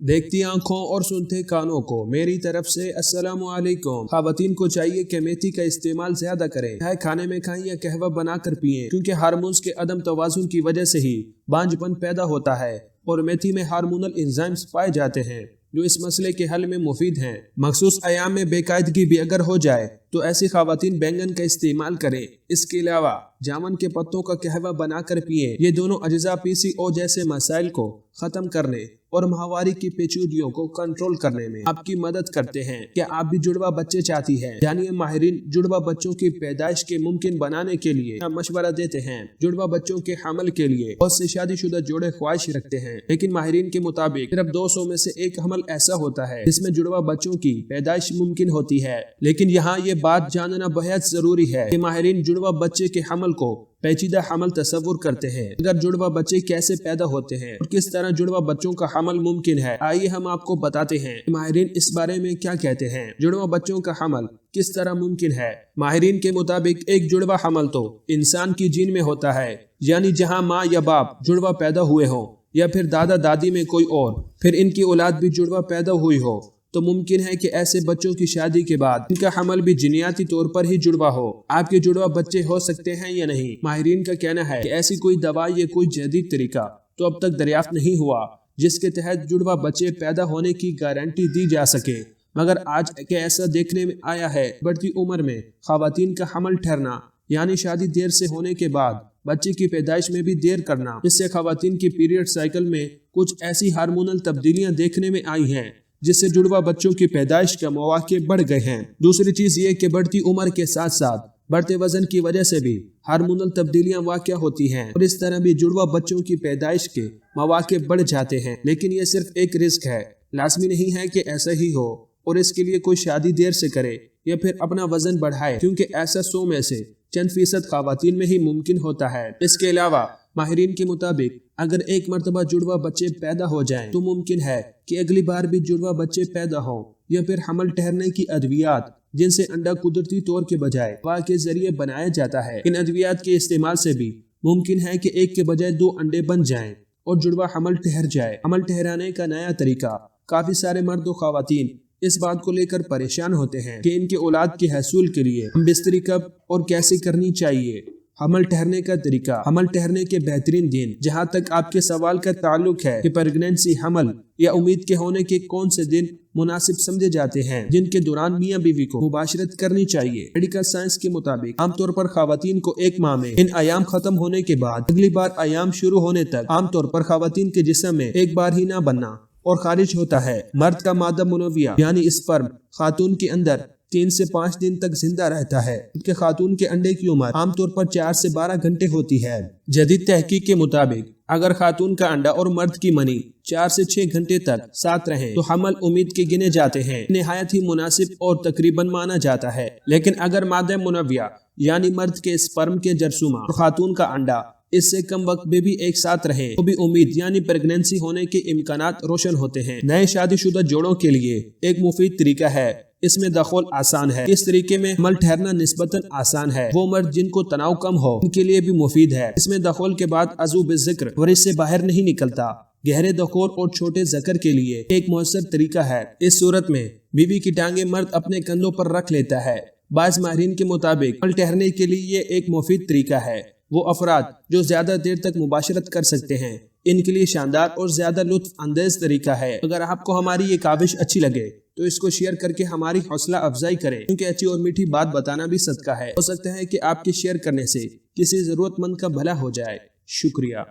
देखती आंखों और सुनते कानों को मेरी तरफ से अस्सलामु अलैकुम। खवातीन को चाहिए कि मेथी का इस्तेमाल ज्यादा करें, चाहे खाने में खाएं या कहवा बनाकर पिएं, क्योंकि हार्मोन्स के अदम तवाजुन की वजह से ही बांझपन पैदा होता है और मेथी में हार्मोनल एंजाइम्स पाए जाते हैं जो इस मसले के हल में मुफीद हैं। मखसूस अयाम में बेकायदगी भी अगर हो जाए तो ऐसी खवातीन बैंगन का इस्तेमाल करें। इसके अलावा जामुन के पत्तों का कहवा बनाकर पिए। ये दोनों अज्जा PCO जैसे मसाइल को खत्म करने और माहवारी की पेचीदगियों को कंट्रोल करने में आपकी मदद करते हैं। क्या आप भी जुड़वा बच्चे चाहती हैं? जानिए माहिरीन जुड़वा बच्चों की पैदाइश के मुमकिन बनाने के लिए मशवरा देते हैं। जुड़वा बच्चों के हमल के लिए बहुत से शादीशुदा जोड़े ख्वाहिश रखते हैं, लेकिन माहिरीन के मुताबिक सिर्फ 200 में से एक हमल ऐसा होता है जिसमें जुड़वा बच्चों की पैदाइश मुमकिन होती है। लेकिन यहाँ ये बात जानना बेहद जरूरी है कि माहिरीन जुड़वा बच्चे के हमल को पेचीदा हमल तस्वुर करते हैं। अगर जुड़वा बच्चे कैसे पैदा होते हैं और किस तरह जुड़वा बच्चों का हमल मुमकिन है, आइए हम आपको बताते हैं माहिरीन इस बारे में क्या कहते हैं। जुड़वा बच्चों का हमल किस तरह मुमकिन है? माहिरीन के मुताबिक एक जुड़वा हमल तो इंसान की जीन में होता है, यानी जहाँ माँ या बाप जुड़वा पैदा हुए हो या फिर दादा दादी में कोई और फिर इनकी औलाद भी जुड़वा पैदा हुई हो, तो मुमकिन है कि ऐसे बच्चों की शादी के बाद इनका हमल भी जिनियाती तौर पर ही जुड़वा हो। आपके जुड़वा बच्चे हो सकते हैं या नहीं? माहिरीन का कहना है कि ऐसी कोई दवा या कोई जदीद तरीका तो अब तक दरियाफ्त नहीं हुआ जिसके तहत जुड़वा बच्चे पैदा होने की गारंटी दी जा सके, मगर आज के ऐसा देखने में आया है। बढ़ती उम्र में खवातीन का हमल ठहरना यानी शादी देर से होने के बाद बच्चे की पैदाइश में भी देर करना, इससे खवातीन की पीरियड साइकिल में कुछ ऐसी हार्मोनल तब्दीलियां देखने में आई हैं जिससे जुड़वा बच्चों की पैदाइश के मौके बढ़ गए हैं। दूसरी चीज ये कि बढ़ती उम्र के साथ साथ बढ़ते वजन की वजह से भी हार्मोनल तब्दीलियां वाक़या होती हैं और इस तरह भी जुड़वा बच्चों की पैदाइश के मौके बढ़ जाते हैं। लेकिन ये सिर्फ एक रिस्क है, लाजमी नहीं है कि ऐसा ही हो और इसके लिए कोई शादी देर से करे या फिर अपना वजन बढ़ाए, क्योंकि ऐसा 100 में से चंद फीसद खवातीन में ही मुमकिन होता है। इसके अलावा माहिरीन के मुताबिक अगर एक मरतबा जुड़वा बच्चे पैदा हो जाएं, तो मुमकिन है कि अगली बार भी जुड़वा बच्चे पैदा हो या फिर हमल ठहरने की अद्वियात जिनसे अंडा कुदरती तौर के बजाय हवा के जरिए बनाया जाता है, इन अद्वियात के इस्तेमाल से भी मुमकिन है कि एक के बजाय 2 अंडे बन जाएं और जुड़वा हमल ठहर जाए। हमल ठहराने का नया तरीका काफी सारे मर्द और खवातीन इस बात को लेकर परेशान होते हैं कि इनके औलाद के हसूल के लिए हम बिस्तरी कब और कैसे करनी चाहिए। हमल ठहरने का तरीका, हमल ठहरने के बेहतरीन दिन। जहां तक आपके सवाल का ताल्लुक है कि प्रेगनेंसी, हमल या उम्मीद के होने के कौन से दिन मुनासिब समझे जाते हैं जिनके दौरान मियां बीवी को मुबाशरत करनी चाहिए, मेडिकल साइंस के मुताबिक आमतौर पर खवातीन को 1 माह में इन अयाम खत्म होने के बाद अगली बार अयाम शुरू होने तक आमतौर पर खवातीन के जिस्म में एक बार ही ना बनना और खारिज होता है। मर्द का मादा मुनव्विया यानी स्पर्म खातून के अंदर 3 से 5 दिन तक जिंदा रहता है। उनके खातून के अंडे की उम्र आमतौर पर 4 से 12 घंटे होती है। जदीद तहकीक के मुताबिक अगर खातून का अंडा और मर्द की मनी 4 से 6 घंटे तक साथ रहे तो हमल उम्मीद के गिने जाते हैं, निहायत ही मुनासिब और तकरीबन माना जाता है। लेकिन अगर मादा मुनव्विया यानी मर्द के स्पर्म के जरसूमा और खातून का अंडा इससे कम वक्त में भी एक साथ रहे तो भी उम्मीद यानी प्रेगनेंसी होने के इम्कानात रोशन होते हैं। नए शादीशुदा जोड़ों के लिए एक मुफीद तरीका है, इसमें दखल आसान है। इस तरीके में हमल ठहरना निस्बतन आसान है। वो मर्द जिनको तनाव कम हो उनके लिए भी मुफीद है। इसमें दखल के बाद अज़ू बिज़िक्र और इससे बाहर नहीं निकलता। गहरे दखल और छोटे ज़कर के लिए एक मुयस्सर तरीका है। इस सूरत में बीवी की टांगे मर्द अपने कंधों पर रख लेता है। बाज़ माहिरीन के मुताबिक हमल ठहरने के लिए ये एक मुफीद तरीका है। वो अफराद जो ज्यादा देर तक मुबाशरत कर सकते हैं इनके लिए शानदार और ज्यादा लुत्फ अंदेज तरीका है। अगर आपको हमारी ये काविश अच्छी लगे तो इसको शेयर करके हमारी हौसला अफजाई करें, क्योंकि अच्छी और मीठी बात बताना भी सदका है। हो सकता है कि आपके शेयर करने से किसी जरूरतमंद का भला हो जाए। शुक्रिया।